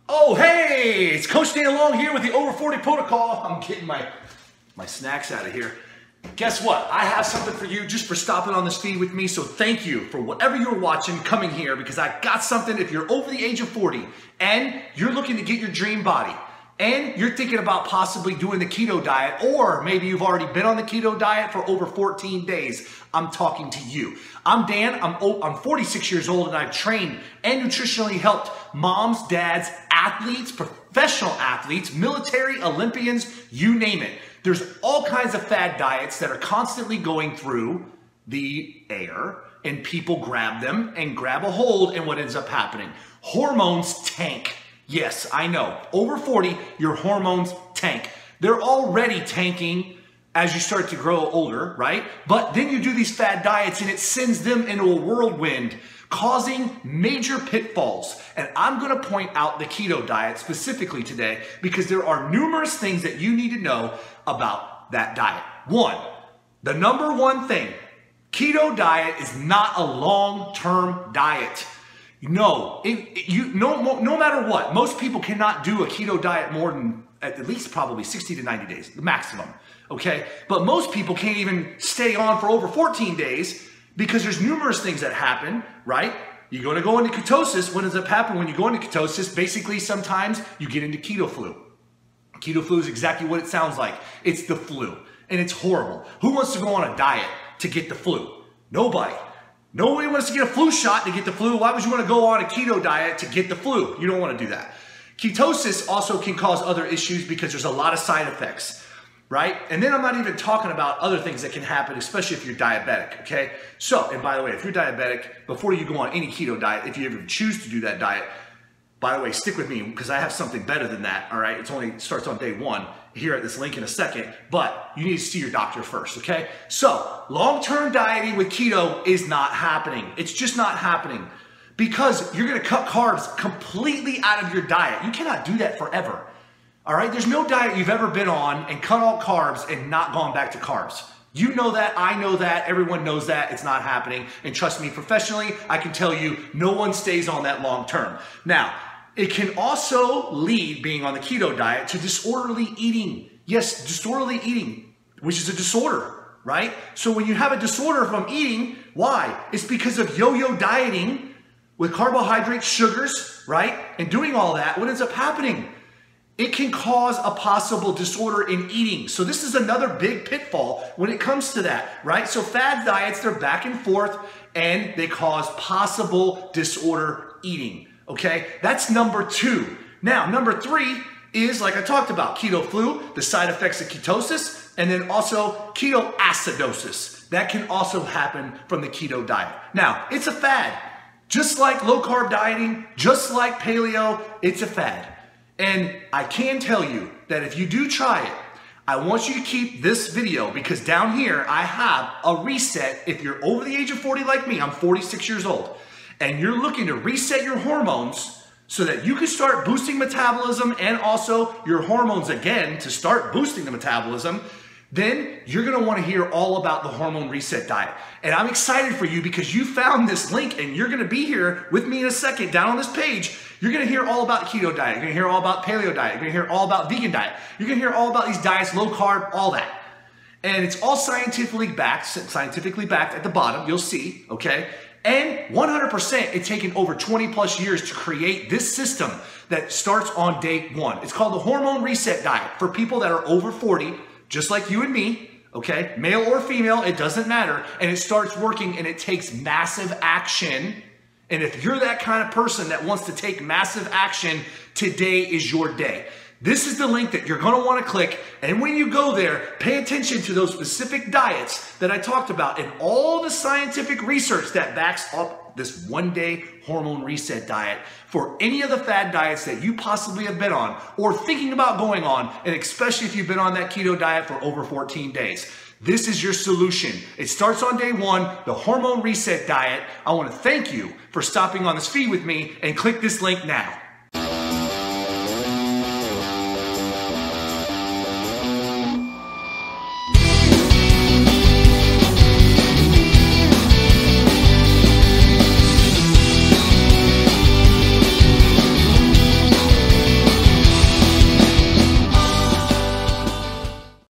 Oh, hey, it's Coach Dan Long here with the Over 40 Protocol. I'm getting my snacks out of here. Guess what? I have something for you just for stopping on this feed with me. So thank you for whatever you're watching coming here, because I got something. If you're over the age of 40 and you're looking to get your dream body and you're thinking about possibly doing the keto diet, or maybe you've already been on the keto diet for over 14 days, I'm talking to you. I'm Dan, I'm 46 years old, and I've trained and nutritionally helped moms, dads, athletes, professional athletes, military, Olympians, you name it. There's all kinds of fad diets that are constantly going through the air, and people grab them and grab a hold, and what ends up happening? Hormones tank. Yes, I know. Over 40, your hormones tank. They're already tanking as you start to grow older, right? But then you do these fad diets and it sends them into a whirlwind, causing major pitfalls. And I'm gonna point out the keto diet specifically today because there are numerous things that you need to know about that diet. One, the number one thing, keto diet is not a long-term diet. No, no matter what, most people cannot do a keto diet more than at least probably 60 to 90 days, the maximum, okay? But most people can't even stay on for over 14 days because there's numerous things that happen, right? You're gonna go into ketosis. What ends up happening when you go into ketosis? Basically, sometimes you get into keto flu. Keto flu is exactly what it sounds like. It's the flu, and it's horrible. Who wants to go on a diet to get the flu? Nobody. Nobody wants to get a flu shot to get the flu. Why would you want to go on a keto diet to get the flu? You don't want to do that. Ketosis also can cause other issues because there's a lot of side effects, right? And then I'm not even talking about other things that can happen, especially if you're diabetic, okay? So, and by the way, if you're diabetic, before you go on any keto diet, if you ever choose to do that diet, by the way, stick with me because I have something better than that, all right? It starts on day one here at this link in a second, but you need to see your doctor first, okay? So, long-term dieting with keto is not happening. It's just not happening because you're gonna cut carbs completely out of your diet. You cannot do that forever, all right? There's no diet you've ever been on and cut all carbs and not gone back to carbs. You know that, I know that, everyone knows that, it's not happening. And trust me, professionally, I can tell you, no one stays on that long term. Now, it can also lead, being on the keto diet, to disorderly eating. Yes, disorderly eating, which is a disorder, right? So when you have a disorder from eating, why? It's because of yo-yo dieting with carbohydrates, sugars, right? And doing all that, what ends up happening? It can cause a possible disorder in eating. So this is another big pitfall when it comes to that, right? So fad diets, they're back and forth and they cause possible disorder eating, okay? That's number two. Now, number three is, like I talked about, keto flu, the side effects of ketosis, and then also ketoacidosis. That can also happen from the keto diet. Now, it's a fad. Just like low carb dieting, just like paleo, it's a fad. And I can tell you that if you do try it, I want you to keep this video because down here I have a reset. If you're over the age of 40 like me, I'm 46 years old, and you're looking to reset your hormones so that you can start boosting metabolism and also your hormones again to start boosting the metabolism, then you're gonna wanna hear all about the hormone reset diet. And I'm excited for you because you found this link and you're gonna be here with me in a second down on this page. You're gonna hear all about keto diet, you're gonna hear all about paleo diet, you're gonna hear all about vegan diet, you're gonna hear all about these diets, low carb, all that. And it's all scientifically backed at the bottom, you'll see, okay? And 100%, it's taken over 20 plus years to create this system that starts on day one. It's called the hormone reset diet for people that are over 40, just like you and me, okay? Male or female, it doesn't matter. And it starts working and it takes massive action. And if you're that kind of person that wants to take massive action, today is your day. This is the link that you're gonna wanna click. And when you go there, pay attention to those specific diets that I talked about and all the scientific research that backs up this one-day hormone reset diet for any of the fad diets that you possibly have been on or thinking about going on, and especially if you've been on that keto diet for over 14 days. This is your solution. It starts on day one, the hormone reset diet. I want to thank you for stopping on this feed with me and click this link now.